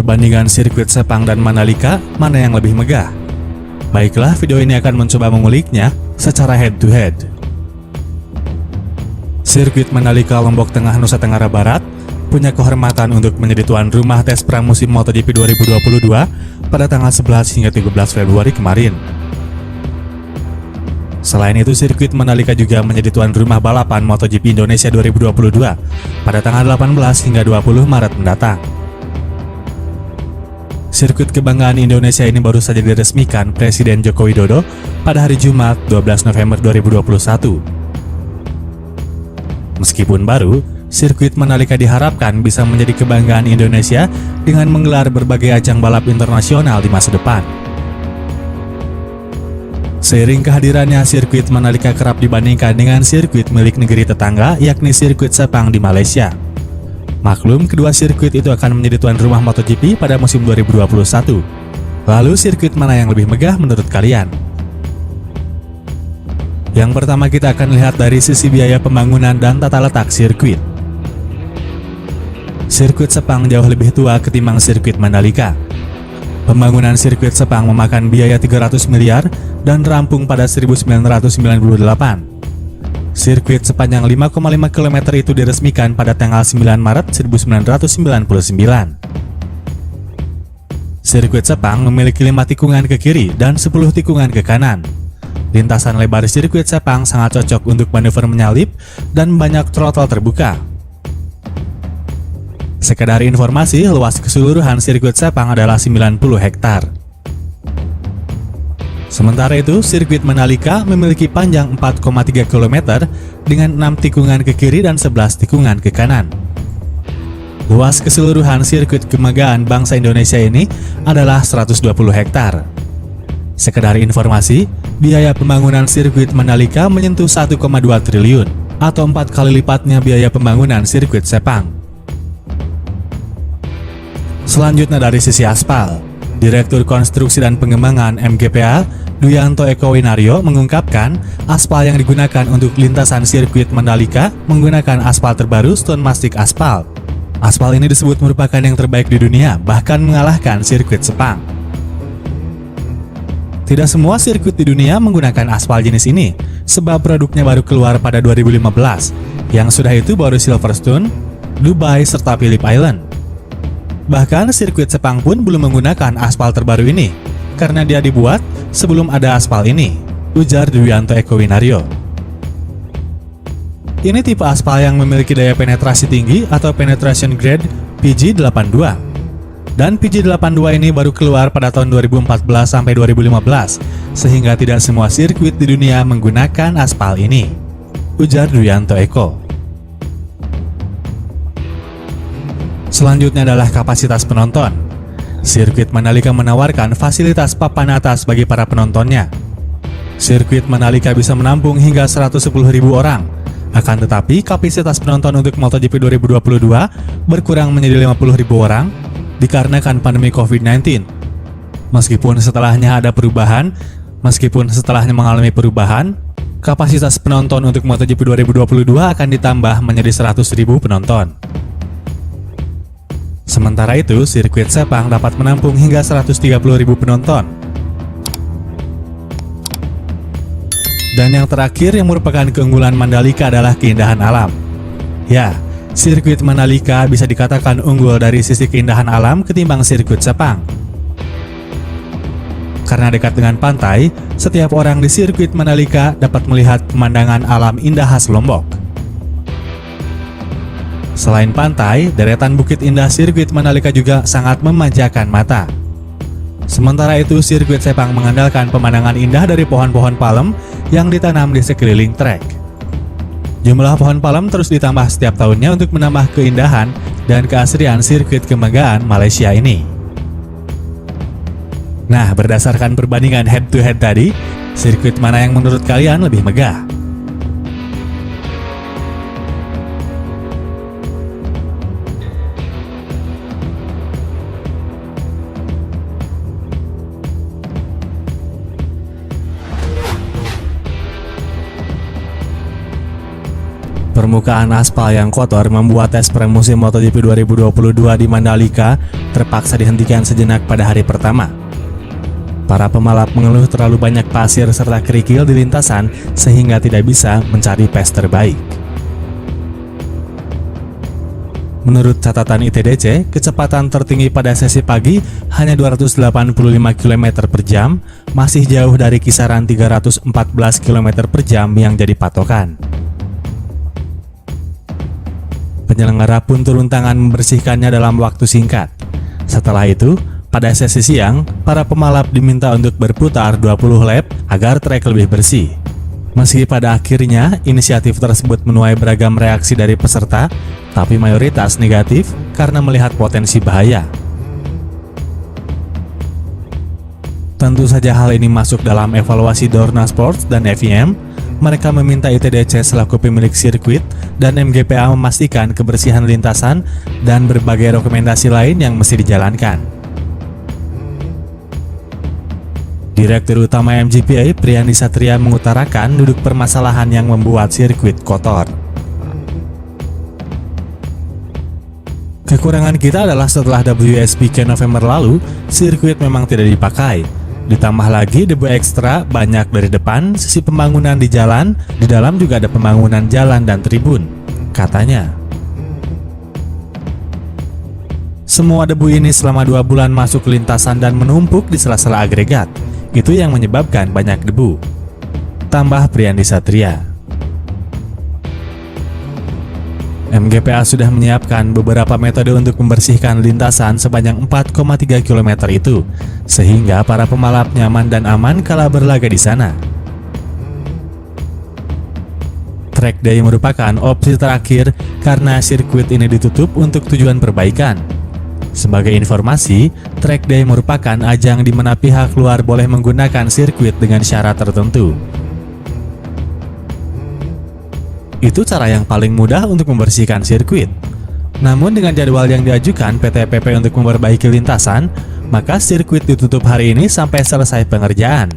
Perbandingan sirkuit Sepang dan Mandalika, mana yang lebih megah? Baiklah, video ini akan mencoba menguliknya secara head to head. Sirkuit Mandalika Lombok Tengah, Nusa Tenggara Barat punya kehormatan untuk menjadi tuan rumah tes pramusim MotoGP 2022 pada tanggal 11 hingga 13 Februari kemarin. Selain itu, sirkuit Mandalika juga menjadi tuan rumah balapan MotoGP Indonesia 2022 pada tanggal 18 hingga 20 Maret mendatang. Sirkuit kebanggaan Indonesia ini baru saja diresmikan Presiden Joko Widodo pada hari Jumat 12 November 2021. Meskipun baru, sirkuit Mandalika diharapkan bisa menjadi kebanggaan Indonesia dengan menggelar berbagai ajang balap internasional di masa depan. Seiring kehadirannya, sirkuit Mandalika kerap dibandingkan dengan sirkuit milik negeri tetangga, yakni sirkuit Sepang di Malaysia. Maklum, kedua sirkuit itu akan menjadi tuan rumah MotoGP pada musim 2021. Lalu, sirkuit mana yang lebih megah menurut kalian? Yang pertama, kita akan lihat dari sisi biaya pembangunan dan tata letak sirkuit. Sirkuit Sepang jauh lebih tua ketimbang sirkuit Mandalika. Pembangunan sirkuit Sepang memakan biaya 300 miliar dan rampung pada 1998. Sirkuit sepanjang 5,5 km itu diresmikan pada tanggal 9 Maret 1999. Sirkuit Sepang memiliki 5 tikungan ke kiri dan 10 tikungan ke kanan. Lintasan lebar sirkuit Sepang sangat cocok untuk manuver menyalip dan banyak throttle terbuka. Sekedar informasi, luas keseluruhan sirkuit Sepang adalah 90 hektar. Sementara itu, sirkuit Mandalika memiliki panjang 4,3 km dengan 6 tikungan ke kiri dan 11 tikungan ke kanan. Luas keseluruhan sirkuit kebanggaan bangsa Indonesia ini adalah 120 hektar. Sekedar informasi, biaya pembangunan sirkuit Mandalika menyentuh 1,2 triliun atau 4 kali lipatnya biaya pembangunan sirkuit Sepang. Selanjutnya dari sisi aspal, Direktur Konstruksi dan Pengembangan MGPA, Duyanto Eko Winario mengungkapkan aspal yang digunakan untuk lintasan sirkuit Mandalika menggunakan aspal terbaru Stone Mastic Aspal. Aspal ini disebut merupakan yang terbaik di dunia, bahkan mengalahkan sirkuit Sepang. Tidak semua sirkuit di dunia menggunakan aspal jenis ini, sebab produknya baru keluar pada 2015, yang sudah itu baru Silverstone, Dubai, serta Phillip Island. Bahkan sirkuit Sepang pun belum menggunakan aspal terbaru ini, karena dia dibuat sebelum ada aspal ini, ujar Duyanto Eko Winario. Ini tipe aspal yang memiliki daya penetrasi tinggi atau penetration grade PG82. Dan PG82 ini baru keluar pada tahun 2014 sampai 2015, sehingga tidak semua sirkuit di dunia menggunakan aspal ini, ujar Duyanto Eko. Selanjutnya adalah kapasitas penonton. Sirkuit Mandalika menawarkan fasilitas papan atas bagi para penontonnya. Sirkuit Mandalika bisa menampung hingga 110.000 orang. Akan tetapi, kapasitas penonton untuk MotoGP 2022 berkurang menjadi 50.000 orang dikarenakan pandemi COVID-19. Meskipun setelahnya mengalami perubahan, kapasitas penonton untuk MotoGP 2022 akan ditambah menjadi 100.000 penonton. Sementara itu, sirkuit Sepang dapat menampung hingga 130.000 penonton. Dan yang terakhir yang merupakan keunggulan Mandalika adalah keindahan alam. Ya, sirkuit Mandalika bisa dikatakan unggul dari sisi keindahan alam ketimbang sirkuit Sepang. Karena dekat dengan pantai, setiap orang di sirkuit Mandalika dapat melihat pemandangan alam indah khas Lombok. Selain pantai, deretan bukit indah sirkuit Mandalika juga sangat memanjakan mata. Sementara itu, sirkuit Sepang mengandalkan pemandangan indah dari pohon-pohon palem yang ditanam di sekeliling trek. Jumlah pohon palem terus ditambah setiap tahunnya untuk menambah keindahan dan keasrian sirkuit kebanggaan Malaysia ini. Nah, berdasarkan perbandingan head to head tadi, sirkuit mana yang menurut kalian lebih megah? Permukaan aspal yang kotor membuat tes pramusim MotoGP 2022 di Mandalika terpaksa dihentikan sejenak pada hari pertama. Para pembalap mengeluh terlalu banyak pasir serta kerikil di lintasan sehingga tidak bisa mencari pace terbaik. Menurut catatan ITDC, kecepatan tertinggi pada sesi pagi hanya 285 km per jam, masih jauh dari kisaran 314 km per jam yang jadi patokan. Penyelenggara pun turun tangan membersihkannya dalam waktu singkat. Setelah itu, pada sesi siang, para pembalap diminta untuk berputar 20 lap agar trek lebih bersih. Meski pada akhirnya inisiatif tersebut menuai beragam reaksi dari peserta, tapi mayoritas negatif karena melihat potensi bahaya. Tentu saja hal ini masuk dalam evaluasi Dorna Sports dan FIM. Mereka meminta ITDC selaku pemilik sirkuit dan MGPA memastikan kebersihan lintasan dan berbagai rekomendasi lain yang mesti dijalankan. Direktur Utama MGPA, Priyandi Satria, mengutarakan duduk permasalahan yang membuat sirkuit kotor. Kekurangan kita adalah setelah WSBK November lalu, sirkuit memang tidak dipakai. Ditambah lagi debu ekstra banyak dari depan, sisi pembangunan di jalan, di dalam juga ada pembangunan jalan dan tribun, katanya. Semua debu ini selama 2 bulan masuk ke lintasan dan menumpuk di sela-sela agregat. Itu yang menyebabkan banyak debu, tambah Priyandi Satria. MGPA sudah menyiapkan beberapa metode untuk membersihkan lintasan sepanjang 4,3 km itu, sehingga para pembalap nyaman dan aman kala berlaga di sana. Track day merupakan opsi terakhir karena sirkuit ini ditutup untuk tujuan perbaikan. Sebagai informasi, track day merupakan ajang di mana pihak luar boleh menggunakan sirkuit dengan syarat tertentu. Itu cara yang paling mudah untuk membersihkan sirkuit. Namun dengan jadwal yang diajukan PT PP untuk memperbaiki lintasan, maka sirkuit ditutup hari ini sampai selesai pengerjaan,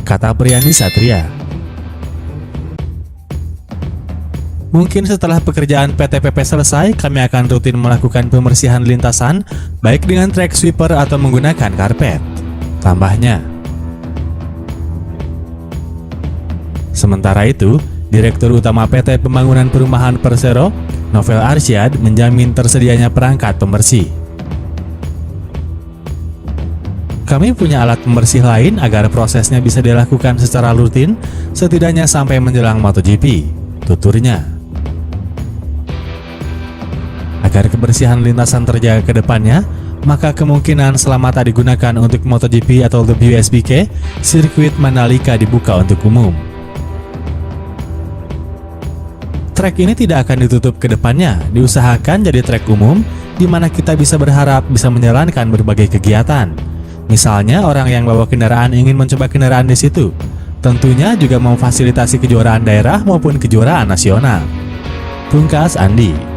kata Priyandi Satria. Mungkin setelah pekerjaan PT PP selesai, kami akan rutin melakukan pembersihan lintasan, baik dengan track sweeper atau menggunakan karpet, tambahnya. Sementara itu, Direktur Utama PT Pembangunan Perumahan Persero, Novel Arsyad, menjamin tersedianya perangkat pembersih. Kami punya alat pembersih lain agar prosesnya bisa dilakukan secara rutin, setidaknya sampai menjelang MotoGP, tuturnya. Agar kebersihan lintasan terjaga ke depannya, maka kemungkinan selama tak digunakan untuk MotoGP atau WSBK, sirkuit Mandalika dibuka untuk umum. Trek ini tidak akan ditutup ke depannya, diusahakan jadi trek umum, di mana kita bisa berharap bisa menjalankan berbagai kegiatan. Misalnya orang yang bawa kendaraan ingin mencoba kendaraan di situ, tentunya juga memfasilitasi kejuaraan daerah maupun kejuaraan nasional. Pungkas Andi.